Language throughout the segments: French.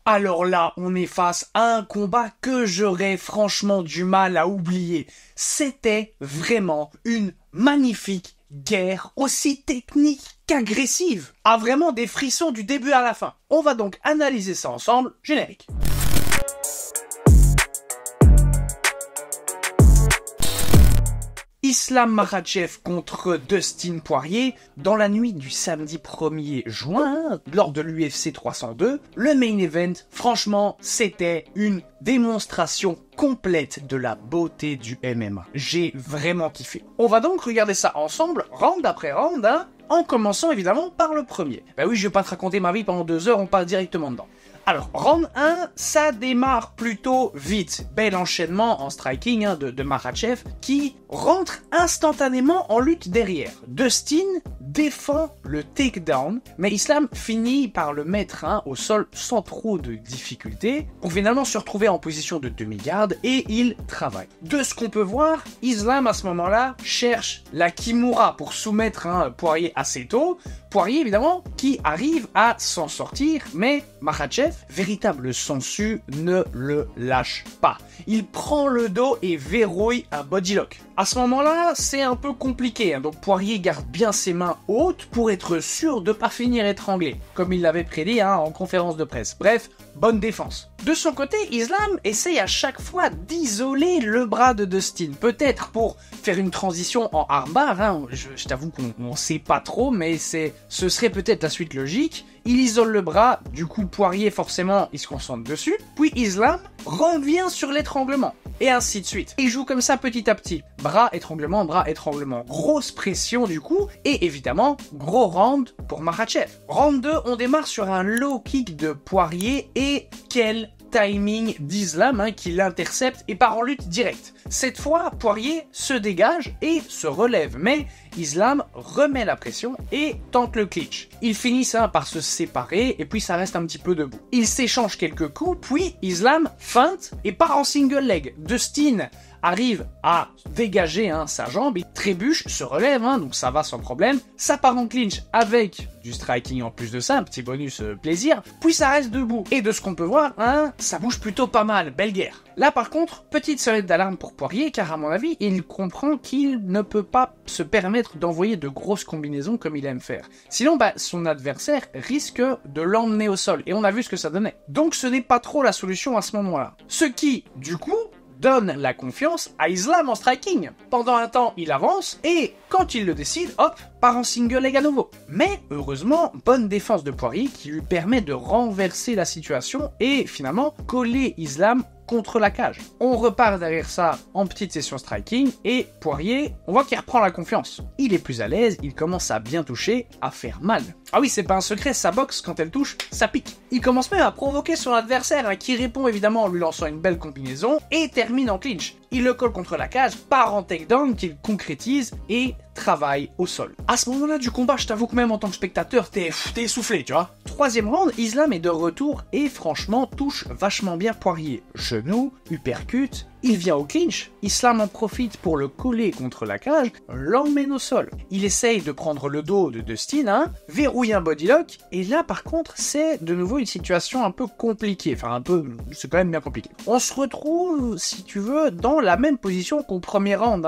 Alors là, on est face à un combat que j'aurais franchement du mal à oublier. C'était vraiment une magnifique guerre, aussi technique qu'agressive. A vraiment des frissons du début à la fin. On va donc analyser ça ensemble. Générique. Islam Makhachev contre Dustin Poirier dans la nuit du samedi 1er juin lors de l'UFC 302. Le main event, franchement, c'était une démonstration complète de la beauté du MMA. J'ai vraiment kiffé. On va donc regarder ça ensemble, round après round, en commençant évidemment par le premier. Bah oui, je vais pas te raconter ma vie pendant 2 heures, on part directement dedans. Alors, round 1, ça démarre plutôt vite. Bel enchaînement en striking de Makhachev qui rentre instantanément en lutte derrière. Dustin défend le takedown, mais Islam finit par le mettre au sol sans trop de difficulté pour finalement se retrouver en position de demi-garde et il travaille. De ce qu'on peut voir, Islam à ce moment-là cherche la Kimura pour soumettre Poirier assez tôt. Poirier évidemment qui arrive à s'en sortir, mais Makhachev, véritable sensu, ne le lâche pas. Il prend le dos et verrouille un bodylock. À ce moment-là, c'est un peu compliqué, donc Poirier garde bien ses mains hautes pour être sûr de ne pas finir étranglé, comme il l'avait prédit en conférence de presse. Bref, bonne défense. De son côté, Islam essaye à chaque fois d'isoler le bras de Dustin, peut-être pour faire une transition en armbar, je t'avoue qu'on sait pas trop, mais ce serait peut-être la suite logique. Il isole le bras, du coup Poirier forcément il se concentre dessus, puis Islam revient sur l'étranglement, et ainsi de suite. Il joue comme ça petit à petit, bras, étranglement, grosse pression du coup, et évidemment, gros round pour Makhachev. Round 2, on démarre sur un low kick de Poirier, et quel timing d'Islam qui l'intercepte et part en lutte directe. Cette fois, Poirier se dégage et se relève, mais Islam remet la pression et tente le clinch. Ils finissent par se séparer et puis ça reste un petit peu debout. Ils s'échangent quelques coups, puis Islam feinte et part en single leg. Dustin arrive à dégager sa jambe, il trébuche, se relève, donc ça va sans problème. Ça part en clinch avec du striking en plus de ça, un petit bonus plaisir, puis ça reste debout. Et de ce qu'on peut voir, ça bouge plutôt pas mal, belle guerre. Là par contre, petite sonnette d'alarme pour Poirier, car à mon avis, il comprend qu'il ne peut pas se permettre d'envoyer de grosses combinaisons comme il aime faire. Sinon, son adversaire risque de l'emmener au sol, et on a vu ce que ça donnait. Donc ce n'est pas trop la solution à ce moment-là. Ce qui, du coup, donne la confiance à Islam en striking. Pendant un temps, il avance, et quand il le décide, hop, part en single leg à nouveau. Mais heureusement, bonne défense de Poirier qui lui permet de renverser la situation et finalement coller Islam contre la cage. On repart derrière ça en petite session striking et Poirier, on voit qu'il reprend la confiance. Il est plus à l'aise, il commence à bien toucher, à faire mal. Ah oui, c'est pas un secret, sa boxe, quand elle touche, ça pique. Il commence même à provoquer son adversaire qui répond évidemment en lui lançant une belle combinaison et termine en clinch. Il le colle contre la cage, part en takedown qu'il concrétise et travaille au sol. À ce moment-là du combat, je t'avoue que même en tant que spectateur, t'es essoufflé, tu vois. Troisième round, Islam est de retour et franchement touche vachement bien Poirier. Genou, uppercut, il vient au clinch, Islam en profite pour le coller contre la cage, l'emmène au sol. Il essaye de prendre le dos de Dustin, verrouille un bodylock, et là par contre c'est de nouveau une situation un peu compliquée, c'est quand même bien compliqué. On se retrouve, si tu veux, dans la même position qu'au premier round,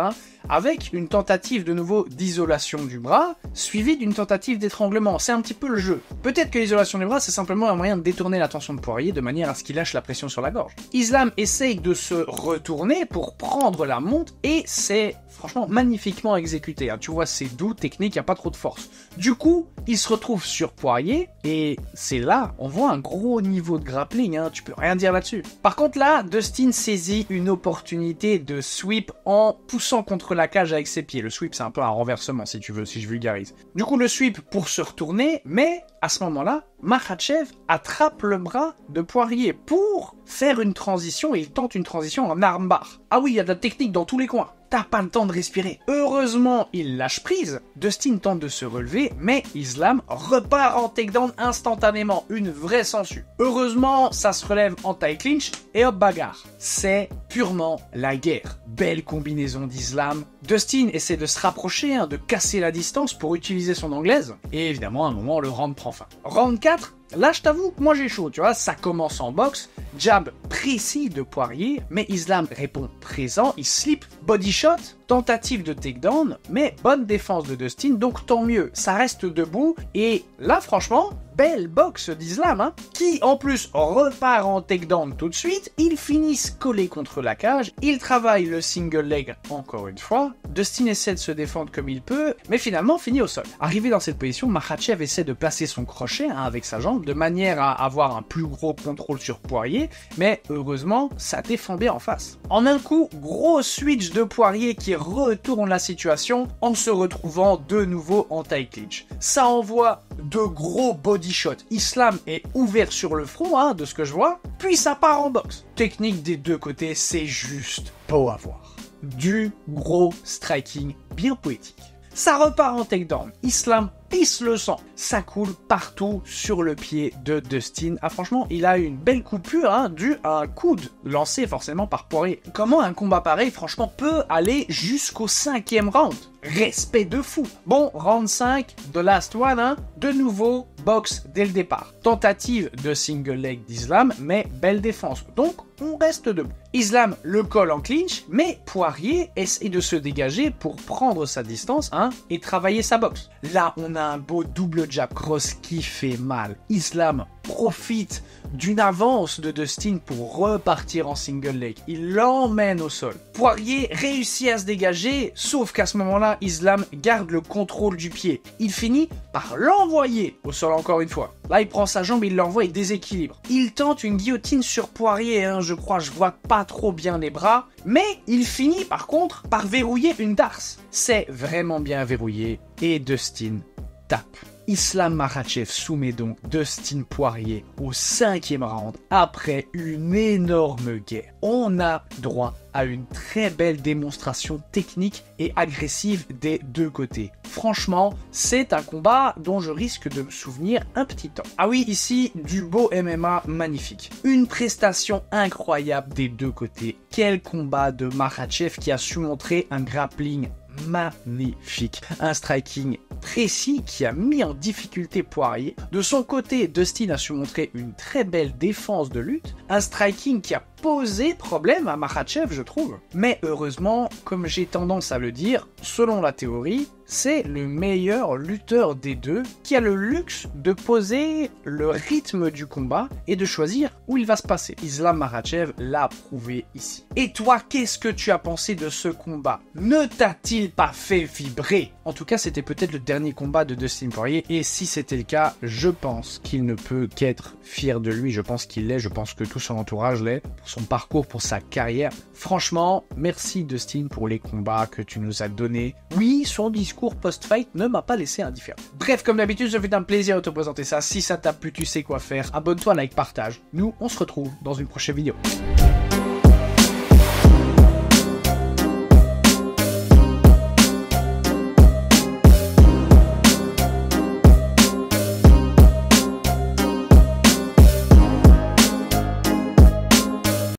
avec une tentative de nouveau d'isolation du bras, suivie d'une tentative d'étranglement. C'est un petit peu le jeu. Peut-être que l'isolation du bras, c'est simplement un moyen de détourner l'attention de Poirier de manière à ce qu'il lâche la pression sur la gorge. Islam essaye de se retourner pour prendre la monte et c'est franchement magnifiquement exécuté. Tu vois, c'est doux, technique, il n'y a pas trop de force. Du coup, il se retrouve sur Poirier et c'est là, on voit un gros niveau de grappling, tu peux rien dire là-dessus. Par contre là, Dustin saisit une opportunité de sweep en poussant contre la cage avec ses pieds. Le sweep, c'est un peu un renversement, si tu veux, si je vulgarise. Du coup, le sweep pour se retourner, mais à ce moment-là, Makhachev attrape le bras de Poirier pour faire une transition, et il tente une transition en armbar. Ah oui, il y a de la technique dans tous les coins. T'as pas le temps de respirer. Heureusement, il lâche prise. Dustin tente de se relever, mais Islam repart en takedown instantanément. Une vraie sangsue. Heureusement, ça se relève en taille clinch et hop, bagarre. C'est purement la guerre. Belle combinaison d'Islam. Dustin essaie de se rapprocher, de casser la distance pour utiliser son anglaise. Et évidemment, à un moment, le round prend fin. Round 4, Là, je t'avoue que moi j'ai chaud, tu vois, ça commence en boxe, jab précis de Poirier, mais Islam répond présent, il slip, body shot, tentative de takedown, mais bonne défense de Dustin, donc tant mieux, ça reste debout, et là franchement, belle boxe d'Islam, hein, qui en plus repart en takedown tout de suite, ils finissent collés contre la cage, ils travaillent le single leg encore une fois, Dustin essaie de se défendre comme il peut, mais finalement finit au sol. Arrivé dans cette position, Makhachev essaie de placer son crochet avec sa jambe, de manière à avoir un plus gros contrôle sur Poirier, mais heureusement, ça défendait en face. En un coup, gros switch de Poirier qui retourne la situation en se retrouvant de nouveau en tie clinch. Ça envoie de gros body shots. Islam est ouvert sur le front, hein, de ce que je vois, puis ça part en boxe. Technique des deux côtés, c'est juste beau à voir. Du gros striking bien poétique. Ça repart en takedown. Islam pisse le sang. Ça coule partout sur le pied de Dustin. Ah franchement, il a une belle coupure, hein, due à un coude lancé forcément par Poirier. Comment un combat pareil, franchement, peut aller jusqu'au 5e round? Respect de fou. Bon, round 5, the last one, hein. De nouveau, boxe dès le départ. Tentative de single leg d'Islam, mais belle défense. Donc, on reste debout. Islam le colle en clinch, mais Poirier essaie de se dégager pour prendre sa distance, hein, et travailler sa boxe. Là, on a un beau double jab cross qui fait mal. Islam profite d'une avance de Dustin pour repartir en single leg. Il l'emmène au sol. Poirier réussit à se dégager, sauf qu'à ce moment-là, Islam garde le contrôle du pied. Il finit par l'envoyer au sol encore une fois. Là, il prend sa jambe et il l'envoie et déséquilibre. Il tente une guillotine sur Poirier, hein, je crois, je vois pas trop bien les bras, mais il finit par contre par verrouiller une darse. C'est vraiment bien verrouillé et Dustin tape. Islam Makhachev soumet donc Dustin Poirier au 5e round après une énorme guerre. On a droit à une très belle démonstration technique et agressive des deux côtés. Franchement, c'est un combat dont je risque de me souvenir un petit temps. Ah oui, ici, du beau MMA magnifique. Une prestation incroyable des deux côtés. Quel combat de Makhachev qui a su montrer un grappling magnifique, un striking précis qui a mis en difficulté Poirier. De son côté, Dustin a su montrer une très belle défense de lutte, un striking qui a posé problème à Makhachev, je trouve. Mais heureusement, comme j'ai tendance à le dire, selon la théorie, c'est le meilleur lutteur des deux qui a le luxe de poser le rythme du combat et de choisir où il va se passer. Islam Makhachev l'a prouvé ici. Et toi, qu'est-ce que tu as pensé de ce combat? Ne t'a-t-il pas fait vibrer? En tout cas, c'était peut-être le dernier combat de Dustin Poirier, et si c'était le cas, je pense qu'il ne peut qu'être fier de lui, je pense qu'il l'est, je pense que tout son entourage l'est, pour son parcours, pour sa carrière. Franchement, merci Dustin pour les combats que tu nous as donnés. Oui, son discours post-fight ne m'a pas laissé indifférent. Bref, comme d'habitude, ça fait un plaisir de te présenter ça. Si ça t'a plu, tu sais quoi faire. Abonne-toi, like, partage. Nous, on se retrouve dans une prochaine vidéo.